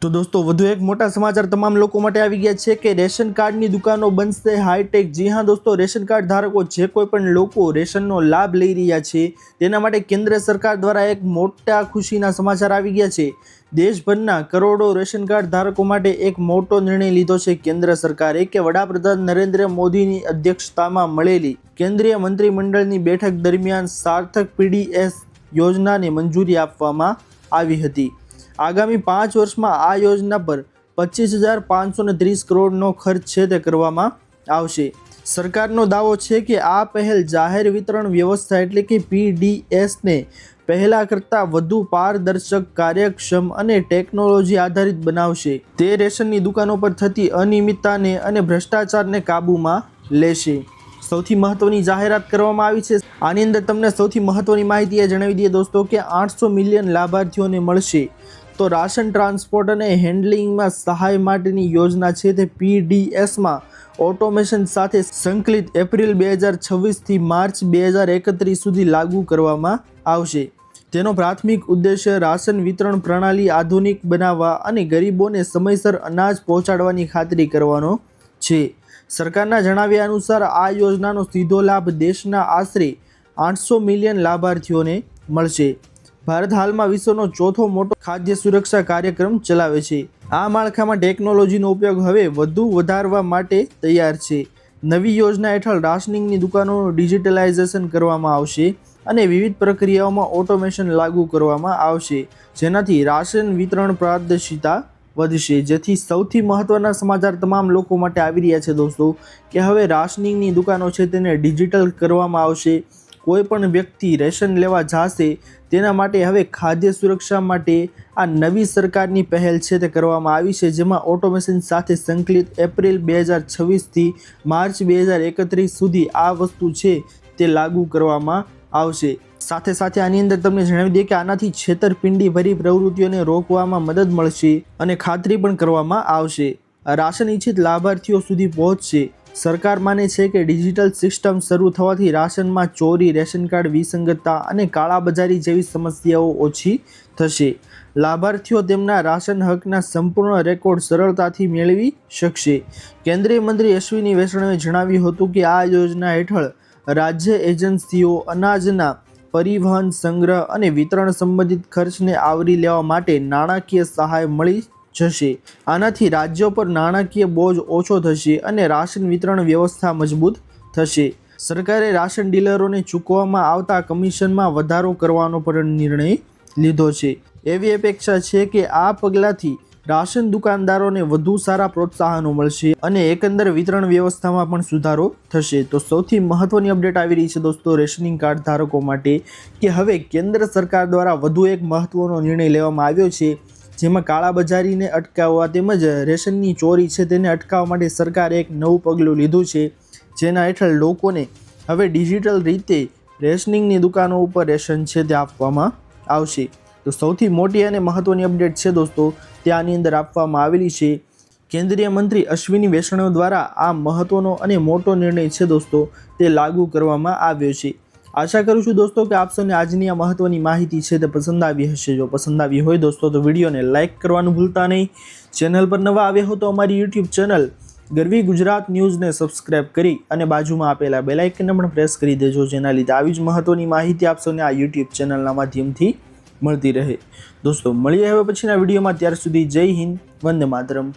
તો દોસ્તો વધુ એક મોટા સમાચાર તમામ લોકો માટે આવી ગયા છે કે રેશન કાર્ડની દુકાનો બનશે હાઈટેક। જી હા દોસ્તો, રેશન કાર્ડ ધારકો જે કોઈ પણ લોકો રેશનનો લાભ લઈ રહ્યા છે તેના માટે કેન્દ્ર સરકાર દ્વારા એક મોટા ખુશીના સમાચાર આવી ગયા છે। દેશભરના કરોડો રેશન કાર્ડ ધારકો માટે એક મોટો નિર્ણય લીધો છે કેન્દ્ર સરકારે કે વડાપ્રધાન નરેન્દ્ર મોદીની અધ્યક્ષતામાં મળેલી કેન્દ્રીય મંત્રીમંડળની બેઠક દરમિયાન સાર્થક પીડીએસ યોજનાને મંજૂરી આપવામાં આવી હતી। આગામી 5 વર્ષમાં આ યોજના પર 25,530 કરોડનો ખર્ચ છે તે કરવામાં આવશે। સરકારનો દાવો છે કે આ પહેલ જાહેર વિતરણ વ્યવસ્થા એટલે કે પીડીએસને પહેલા કરતાં વધુ પારદર્શક, કાર્યક્ષમ અને ટેકનોલોજી આધારિત બનાવશે। તે રેશનની દુકાનો પર થતી અનિયમિતતાને અને ભ્રષ્ટાચારને કાબૂમાં લેશે। સૌથી મહત્વની જાહેરાત કરવામાં આવી છે। આની અંદર તમને સૌથી મહત્વની માહિતી એ જણાવી દઈએ દોસ્તો કે 800 મિલિયન લાભાર્થીઓને મળશે તો રાશન ટ્રાન્સપોર્ટ અને હેન્ડલિંગમાં સહાય માટેની યોજના છે તે પીડીએસમાં ઓટોમેશન સાથે સંકલિત એપ્રિલ 2026થી માર્ચ 2031 સુધી લાગુ કરવામાં આવશે। તેનો પ્રાથમિક ઉદ્દેશ્ય રાશન વિતરણ પ્રણાલી આધુનિક બનાવવા અને ગરીબોને સમયસર અનાજ પહોંચાડવાની ખાતરી કરવાનો છે। સરકારના જણાવ્યા અનુસાર આ યોજનાનો સીધો લાભ દેશના આશરે 800 મિલિયન લાભાર્થીઓને મળશે। ભારત હાલમાં વિશ્વનો ચોથો મોટો ખાદ્ય સુરક્ષા કાર્યક્રમ ચલાવે છે। આ માળખામાં ટેકનોલોજીનો ઉપયોગ હવે વધુ વધારવા માટે તૈયાર છે। નવી યોજના હેઠળ રાશનિંગની દુકાનોનું ડિજિટલાઇઝેશન કરવામાં આવશે અને વિવિધ પ્રક્રિયાઓમાં ઓટોમેશન લાગુ કરવામાં આવશે, જેનાથી રાશન વિતરણ પારદર્શિતા વધશે। જેથી સૌથી મહત્વના સમાચાર તમામ લોકો માટે આવી રહ્યા છે દોસ્તો કે હવે રાશનિંગની દુકાનો છે તેને ડિજિટલ કરવામાં આવશે। કોઈ પણ વ્યક્તિ રેશન લેવા જશે તેના માટે હવે ખાદ્ય સુરક્ષા માટે આ નવી સરકારની પહેલ છે તે કરવામાં આવી છે, જેમાં ઓટોમેશન સાથે સંકલિત એપ્રિલ 2026થી માર્ચ 2031 સુધી આ વસ્તુ છે તે લાગુ કરવામાં આવશે। સાથે સાથે આની અંદર તમને જણાવી દઈએ કે આનાથી છેતરપિંડી ભરી પ્રવૃત્તિઓને રોકવામાં મદદ મળશે અને ખાતરી પણ કરવામાં આવશે। રાશન ઇચ્છિત લાભાર્થીઓ સુધી પહોંચશે। સરકાર માને છે કે ડિજિટલ સિસ્ટમ શરૂ થવાથી રાશનમાં ચોરી, રેશન કાર્ડ વિસંગતતા અને કાળાબજારી જેવી સમસ્યાઓ ઓછી થશે। લાભાર્થીઓ તેમના રાશન હકના સંપૂર્ણ રેકોર્ડ સરળતાથી મેળવી શકશે। કેન્દ્રીય મંત્રી અશ્વિની વૈષ્ણવે જણાવ્યું હતું કે આ યોજના હેઠળ રાજ્ય એજન્સીઓ અનાજના પરિવહન, સંગ્રહ અને વિતરણ સંબંધિત ખર્ચને આવરી લેવા માટે નાણાકીય સહાય મળી જશે। આનાથી રાજ્યો પર નાણાકીય બોજ ઓછો થશે અને રાશન વિતરણ વ્યવસ્થા મજબૂત થશે। સરકારે રાશન ડીલરોને ચૂકવવામાં આવતા કમિશનમાં વધારો કરવાનો પણ નિર્ણય લીધો છે। એવી અપેક્ષા છે કે આ પગલાંથી રાશન દુકાનદારોને વધુ સારા પ્રોત્સાહનો મળશે અને એકંદર વિતરણ વ્યવસ્થામાં પણ સુધારો થશે। તો સૌથી મહત્વની અપડેટ આવી રહી છે દોસ્તો રેશનિંગ કાર્ડ ધારકો માટે કે હવે કેન્દ્ર સરકાર દ્વારા વધુ એક મહત્વનો નિર્ણય લેવામાં આવ્યો છે, જેમાં કાળાબજારીને અટકાવવા તેમજ રેશનની ચોરી છે તેને અટકાવવા માટે સરકારે એક નવું પગલું લીધું છે, જેના હેઠળ લોકોને હવે ડિજિટલ રીતે રેશનિંગની દુકાનો ઉપર રેશન છે તે આપવામાં આવશે। તો સૌથી મોટી અને મહત્વની અપડેટ છે દોસ્તો તે આની અંદર આપવામાં આવેલી છે। કેન્દ્રીય મંત્રી અશ્વિની વૈષ્ણવ દ્વારા આ મહત્વનો અને મોટો નિર્ણય છે દોસ્તો તે લાગુ કરવામાં આવ્યો છે। આશા કરું છું દોસ્તો કે આપ સૌને આજની આ મહત્વની માહિતી છે તે પસંદ આવી હશે। જો પસંદ આવી હોય દોસ્તો તો વિડીયોને લાઇક કરવાનું ભૂલતા નહીં। ચેનલ પર નવા આવ્યા હો તો અમારી યુટ્યુબ ચેનલ ગરવી ગુજરાત ન્યૂઝને સબસ્ક્રાઇબ કરી અને બાજુમાં આપેલા બેલ આઇકનને પણ પ્રેસ કરી દેજો, જેના લીધે આવી જ મહત્વની માહિતી આપ સૌને આ યુટ્યુબ ચેનલના માધ્યમથી મળતી રહે। દોસ્તો મળીએ હવે પછીના વિડીયોમાં, ત્યાર સુધી જય હિન્દ, વંદે માતરમ।